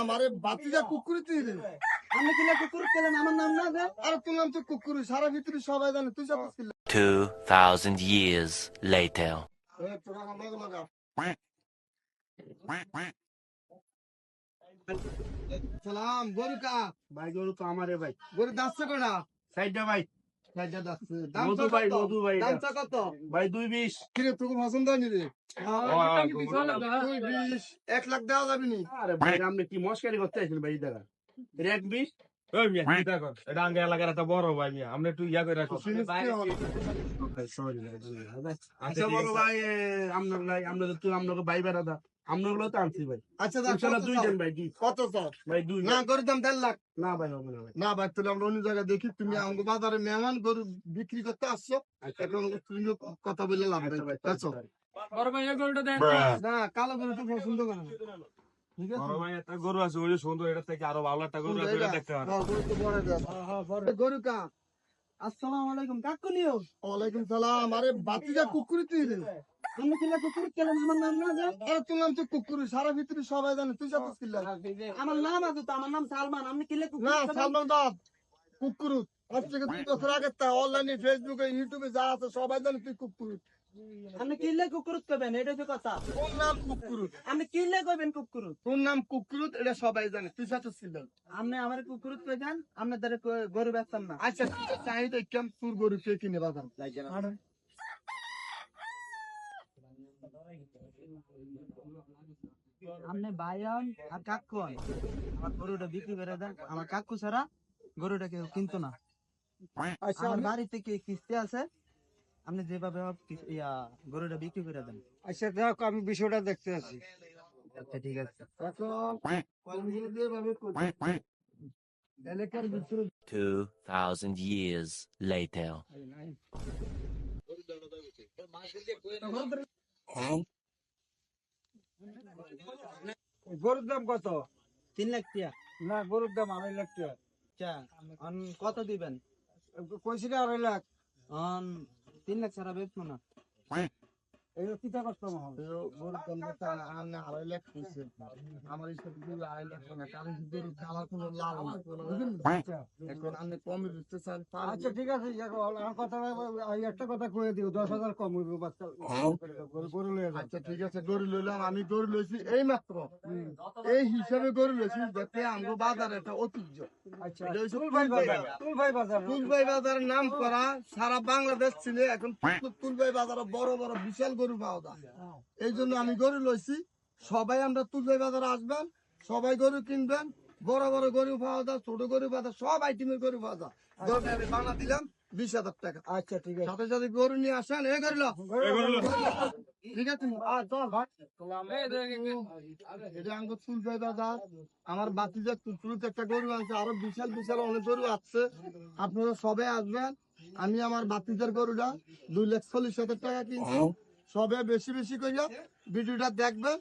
আমারে বাতিজা কুকুরি তুই রে। আমি কিলা কুকুর কেলেন আমার নাম না যে আরে তোর নাম তো কুকুরি, সারা ভিতরে সবাই জানে তুই সাথে ছিল। 2,000 years later. তোরা আমার লগে লাগা। সালাম গরু কা ভাই গরু তো আমারে ভাই গরু দাচ্ছে কোনা সাইডটা ভাই সাইডা দাচ্ছে দাম মধু ভাই মধু ভাই দাম কত ভাই 220 কিরে তোকে পছন্দ হয়নি রে? তুই 20 1 লাখ দেওয়া যাবে নি? আরে ভাই আপনি কি মস্কারি করতে আছেন ভাই দাদা রেট 20 ওই মিয়া কি দেখো এটা আঙ্গে এলাকার একটা বড় ভাই মিয়া আমরা একটু ইয়া করে রাখো শুনিস কি হলো? আচ্ছা বড় ভাই আমরা তো আপনাকে ভাই বেড়াদা আপনাগুলো তো আনছি ভাই আচ্ছা ইনশাআল্লাহ দুই দেন ভাই দুই কত স্যার? ভাই দুই না গরুর দাম 1.5 লাখ। না ভাই হবে না ভাই না ভাই তাহলে আমরা অন্য জায়গায় দেখি, তুমি আমাকে বাজারে মেহমান গরু বিক্রি করতে আসছো, এখন তুমি কথা বলে লাভ নাই ভাই। আচ্ছা বড় ভাই এই গরুটা দেন না কালো গরু তো পছন্দ করে না, ঠিক আছে? বড় ভাই একটা গরু আছে ওই যে সুন্দর এটা থেকে আরো ভালো একটা গরু আছে এটা দেখতে পারো হ্যাঁ, গরু তো বড় দেখ। গরু কা আসসালামু আলাইকুম কাকু নিও ওয়ালাইকুম সালাম। আরে বাতিজা কুকুরি তুই রে। আমি কিলা কুকুর কেলেন আমার নাম না যে আরে তোর নাম তো কুকুরি, সারা ভিতরে সবাই জানে তুই সাথে ছিল। আমার নাম আছে তো আমার নাম সালমান আপনি কিলা কুকুর না কেলেন? সালমান দাদ কুকুরু, আজ থেকে 2 বছর আগে তা অনলাইনে ফেসবুকে ইউটিউবে যা আছে সবাই জানে তুই কুকুরু। আপনি কিলা কুকুর কবেন এটা তো কথা তোর নাম কুকুরু, আপনি কিলা কবেন কুকুর তোর নাম কুকুরু, এটা সবাই জানে তুই সাথে ছিল। আপনি আমার কুকুর কইবেন আপনি দ্বারা গরু বেচতাম না আচ্ছা চাহিদা কেম তোর গরু কে কিনে বাজার? আপনি ভাইয়ান আর কাকু হন। আমার গরুটা বিক্রি করে দেন আমার কাকু ছাড়া গরুটা কেউ কিনতো না আচ্ছা আমার বাড়িতে কি কিস্তি আছে আপনি যেভাবে হোক গরুটা বিক্রি করে দেন আচ্ছা দেখ আমি বিষয়টা দেখতে আছি। আচ্ছা ঠিক আছে এখন যেভাবে করছি, এলাকার ভিতরে 2,000 years later. গরুর দাম কত? 3 লাখ টিয়া না গরুর দাম 2.5 লাখ টাকা। চা কত দিবেন কইছি না 2.5 লাখ। 3 লাখ ছাড়া বেচবো না এই কিটা কষ্ট হবে গরুর দাম তো আনে 2.5 লাখ কইছে। আমার হিসাব দিয়ে 2.5 লাখ না, কারণ গরু খাওয়ার কোনো লাভ না, বুঝলেন? এখন আপনি কমে দিতে চান। আচ্ছা ঠিক আছে, কথা একটা কথা কয়ে দিও 10,000 কম হইব বাচ্চা গরু লইয়া। আচ্ছা ঠিক আছে গরু লইলাম, আমি গরু লইছি এই মাত্র, এই হিসাবে গরু লইছি যাতে আমগো বাজারে একটা ঐতিহ্য। আচ্ছা তুলভাই বাজারের নাম করা সারা বাংলাদেশ ছিল, এখন তুলভাই বাজারে বড় বড় বিশাল গরু পাওয়া যায়। এই জন্য আমি গরু লইছি, সবাই আমরা তুলভাই বাজারে আসবেন, সবাই গরু কিনবেন, বড় বড় গরু পাওয়া যায়, ছোট গরু পাওয়া যায়, সব আইটেমের গরু পাওয়া যায়। গরু আমি বানা দিলাম 20,000 টাকা। আচ্ছা ঠিক আছে, সাথে সাথে গরু নিয়ে আসেন। এ গরু ঠিক আছে এটা আঙ্গুর তুলভাই বাজার। আমার বাতিজা কুকুরুতে একটা গরু আছে, আরো বিশাল বিশাল অনেক গরু আছে, আপনারা সবাই আসবেন। আমি আমার বাতিজার গরুটা 2,40,000 টাকা কিনছি। সবাই বেশি বেশি করিয়া ভিডিওটা দেখবেন,